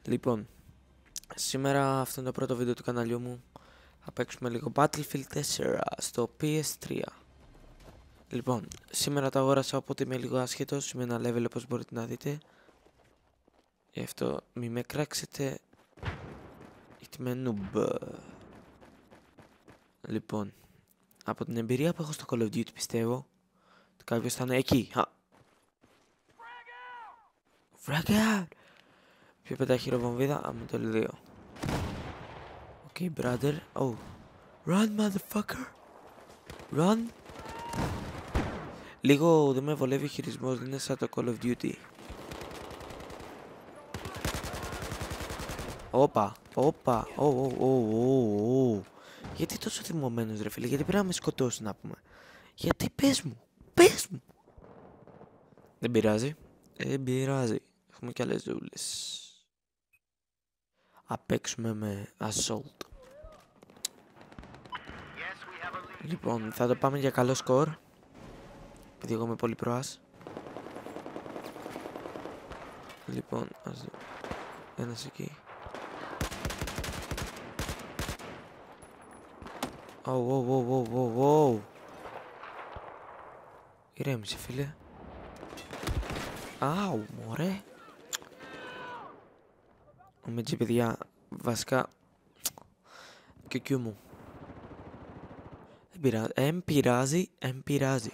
Λοιπόν, σήμερα αυτό είναι το πρώτο βίντεο του καναλιού μου. Θα παίξουμε λίγο Battlefield 4 στο PS3. Λοιπόν, σήμερα το αγόρασα όποτε είμαι λίγο άσχετος με ένα level, όπως μπορείτε να δείτε. Γι' αυτό μη με κράξετε, γιατί είμαι noob. Λοιπόν, από την εμπειρία που έχω στο Call of Duty πιστεύω ότι κάποιος θα είναι εκεί. Frag out! Ποιο πετάει χειροβομβίδα, με το L2. Okay, brother. Oh. Run, motherfucker. Run. Λίγο δεν με βολεύει ο χειρισμός, δεν είναι σαν το Call of Duty. Όπα, όπα, Γιατί τόσο θυμωμένος ρε φίλε, γιατί πρέπει να με σκοτώσει να πούμε. Γιατί πες μου. Δεν πειράζει, δεν πειράζει. Έχουμε κι άλλες ζούλες. Παίξουμε με assault. Λοιπόν, θα το πάμε για καλό σκορ, επειδή εγώ είμαι πολύ προάς. Λοιπόν, ας δω. Ένας εκεί. Ηρέμησε φίλε. Αου, μωρέ. Με τσι παιδιά, βασικά κιου μου. Εμπειράζει.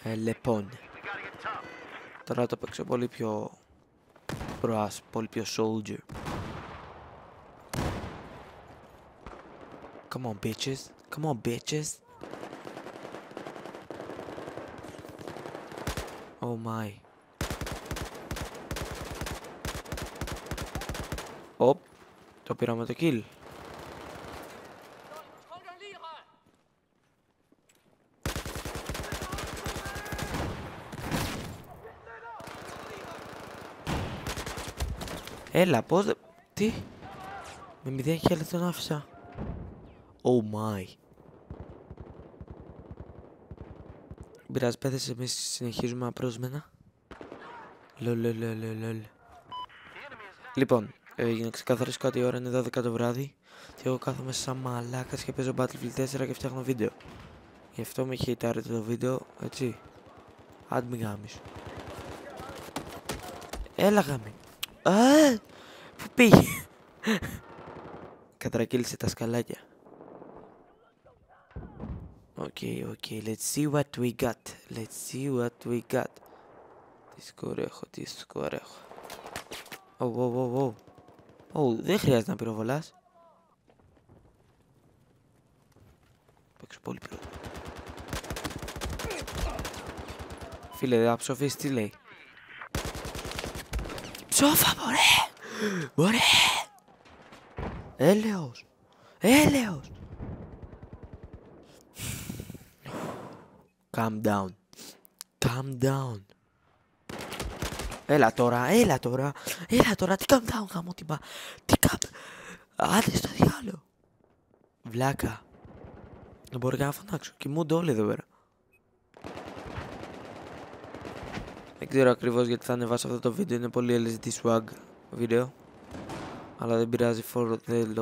Λοιπόν, τώρα το παίξω πολύ πιο προάς, πολύ πιο soldier. Come on bitches. Oh my. Το πήραμε το kill. Έλα, πώς δε... Τι? Με 0 χέλη τον άφησα. Oh my. Μπειράζει παιδες, εμείς συνεχίζουμε απρόσμενα. Λολ. Λοιπόν, για να ξεκαθαρίσω κάτι, η ώρα είναι 12 το βράδυ και εγώ κάθομαι σαν μαλάκας και παίζω Battlefield 4 και φτιάχνω βίντεο. Γι' αυτό με χειτάρετε το βίντεο, έτσι. Άντε μη γάμεις. Έλα γάμι. Πού πήγε? Κατρακύλησε τα σκαλάκια. Okay, let's see what we got. Τι σκορ έχω. Δεν χρειάζεται να πυροβολάς. Παίξω πολύ πρώτα. Φίλε, δεν θα ψοφείς, τι λέει? Ψόφα, μωρέ! Έλεος! Calm down. Έλα τώρα, τι calm down, γαμώ την πα. Άντε στο διάλο. Βλάκα. Δεν μπορώ καν να φωνάξω, κοιμούνται όλοι εδώ πέρα. Δεν ξέρω ακριβώς γιατί θα ανεβάσω αυτό το βίντεο, είναι πολύ LSD swag βίντεο. Αλλά δεν πειράζει, for the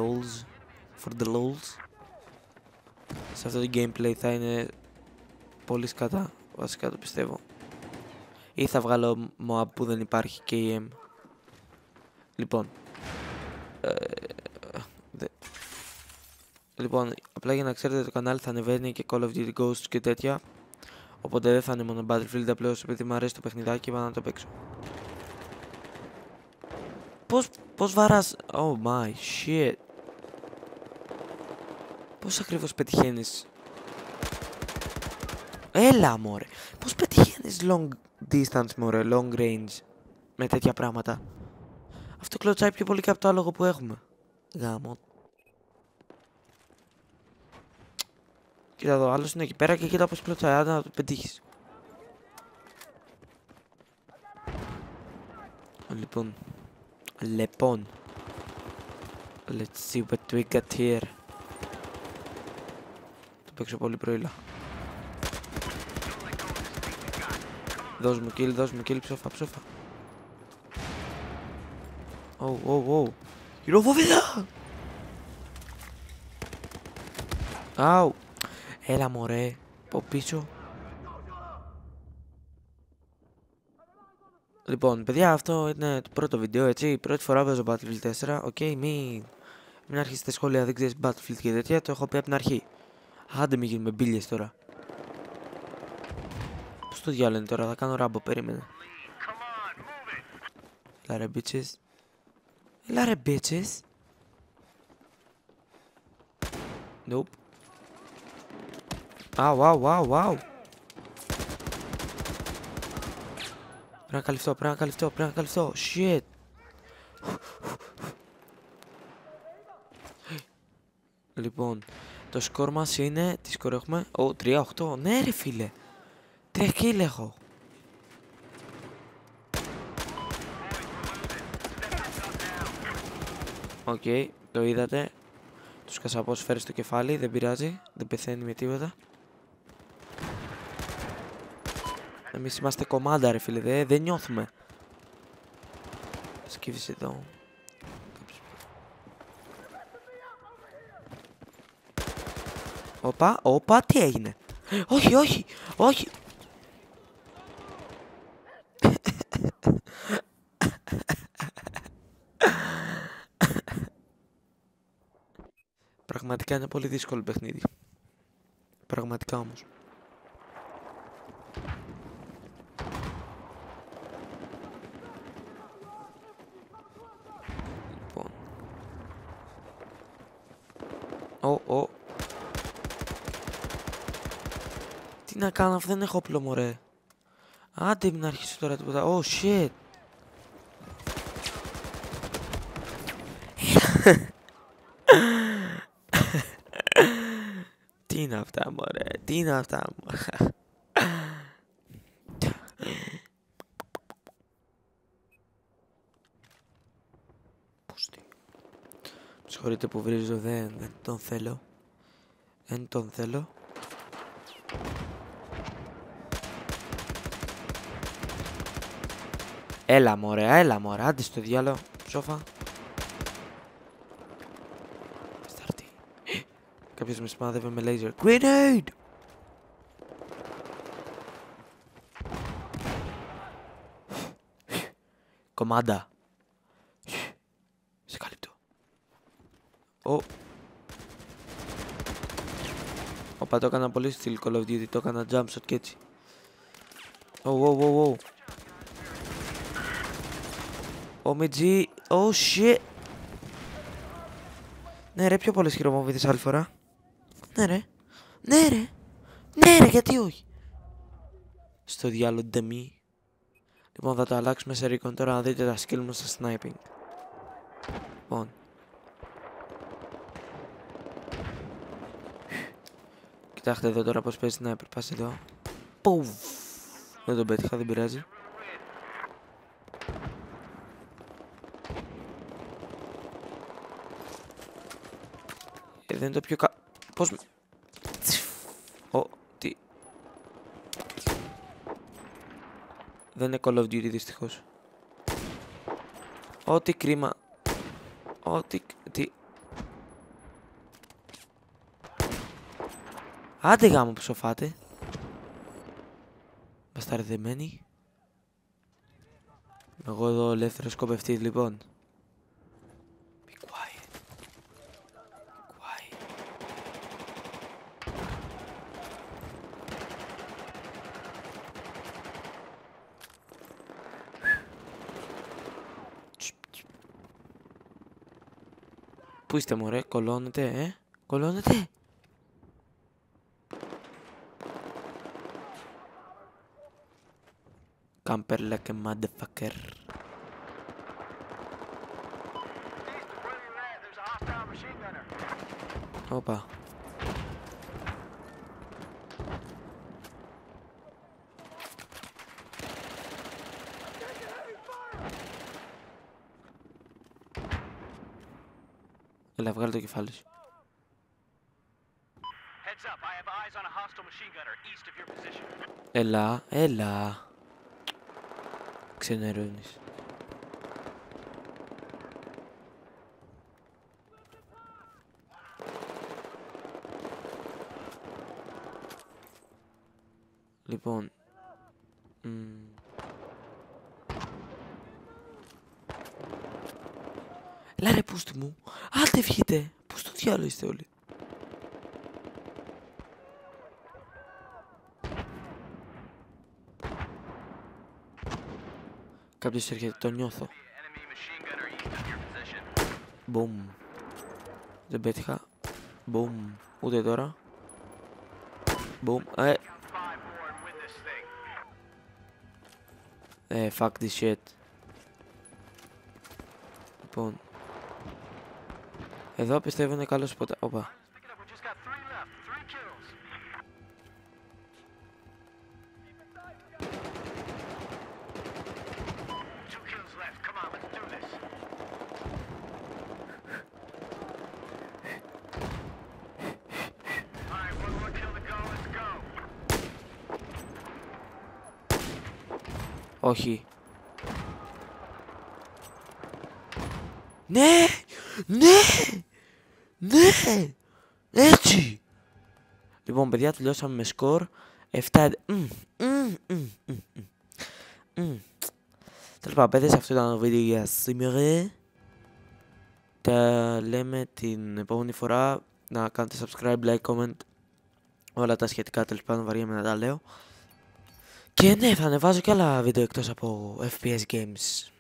lols. Σε αυτό το gameplay θα είναι πολύ σκατά, βασικά το πιστεύω. Ή θα βγάλω Moab που δεν υπάρχει KM. Λοιπόν, απλά για να ξέρετε, το κανάλι θα ανεβαίνει και Call of Duty Ghosts και τέτοια. Οπότε δεν θα είναι μόνο Battlefield, απλώς επειδή μου αρέσει το παιχνιδάκι είπα να το παίξω. Πώς βαράς? Oh my shit. Πώς ακριβώς πετυχαίνεις? Έλα μωρέ. Πώς πετυχαίνεις long distance μωρέ, long range με τέτοια πράγματα? Αυτό κλωτσάει πιο πολύ και από το άλογο που έχουμε. Γάμο. Κοίτα εδώ, άλλος είναι εκεί πέρα και κοίτα πως κλωτσάει, άντε να το πετύχεις. Λοιπόν. Let's see what we got here. Το παίξω πολύ πρωίλα. Δώσ' μου kill, ψόφα. Ω. Γυροφοβίδα! Αου! Έλα μωρέ. Από πίσω. Λοιπόν, παιδιά, αυτό είναι το πρώτο βίντεο, έτσι. Πρώτη φορά παίζω Battlefield 4. Οκ, μην αρχίσετε σχόλια, δεν ξέρεις Battlefield και τέτοια. Το έχω πει από την αρχή. Άντε μην γίνουμε μπίλιες τώρα. Πώς το διάλεγε τώρα, θα κάνω ράμπο, περίμενε. Έλα ρε bitches. Έλα ρε bitches. Nope. Αου. Πρέπει να καλυφθώ. Shit. Λοιπόν, το σκορ μας είναι, τι σκορ έχουμε? 3-8. Ναι ρε φίλε. 3 kill έχω. Οκ, το είδατε. Τους κασαπός φέρει στο κεφάλι, δεν πειράζει. Δεν πεθαίνει με τίποτα. Εμείς είμαστε κομμάντα ρε φίλε, δεν νιώθουμε. Σκύβησε εδώ. Όπα, τι έγινε? Όχι. Πραγματικά είναι πολύ δύσκολο παιχνίδι. Πραγματικά όμως. Λοιπόν. Τι να κάνω, αυτό δεν έχω όπλο μωρέ. Άντε μην αρχίσω τώρα τίποτα. Oh shit. Τι είναι αυτά μωρέ, Πούστη. Συγχωρείτε που βρίζω, δεν τον θέλω. Έλα μωρέ, άντε στο διάλο, σόφα. Σταρτή. Κάποιος με σημάδευε με laser. Grenade! Κομμάντα. Σε καλύπτω. Όπα, το έκανα πολύ στυλ Call of Duty, το έκανα jump shot και έτσι. OMG, oh shit. Ναι ρε, πιο πολλές χειρομοβίδες άλλη φορά. Ναι ρε, γιατί όχι? Στο διάλογο ντεμή. Λοιπόν, θα το αλλάξουμε σε recon τώρα να δείτε τα skill μου στο sniping. Λοιπόν. Κοιτάξτε εδώ τώρα πως παίζει sniper. Πας εδώ. Πουβ. Δεν τον πέτυχα, δεν πειράζει. Δεν είναι το πιο πώς... Τι... Δεν είναι Call of Duty δυστυχώς. Ό,τι κρίμα. Τι... Άντε γάμο που σοφάτε. Μπασταρδεμένοι. Εγώ εδώ ελεύθερος σκοπευτής λοιπόν. Πού είστε μωρέ, κολώνετε, κολώνετε. Camper like a motherfucker. Όπα. Έλα, βγάλε το κεφάλι σου. Έλα. Ξενερώνεις. Λοιπόν. Έλα ρε πούστη μου. Άντε βγείτε. Πώς το διάλογο είστε όλοι. Κάποιος έρχεται, το νιώθω. Μπουμ. Δεν πέτυχα. Μπουμ. Ούτε τώρα. Μπουμ. Fuck this shit. Λοιπόν. Εδώ πιστεύω είναι καλό σποτ. Όπα. Όχι. Ναι! Ναι! Ναι! Έτσι! Λοιπόν, παιδιά, τελειώσαμε με σκορ 7. Τέλος πάντων, παιδες, αυτό ήταν το βίντεο για σήμερα. Τα λέμε την επόμενη φορά. Να κάνετε subscribe, like, comment. Όλα τα σχετικά, τέλος πάντων, βαριέμαι να τα λέω. Και ναι, θα ανεβάζω και άλλα βίντεο εκτός από FPS games.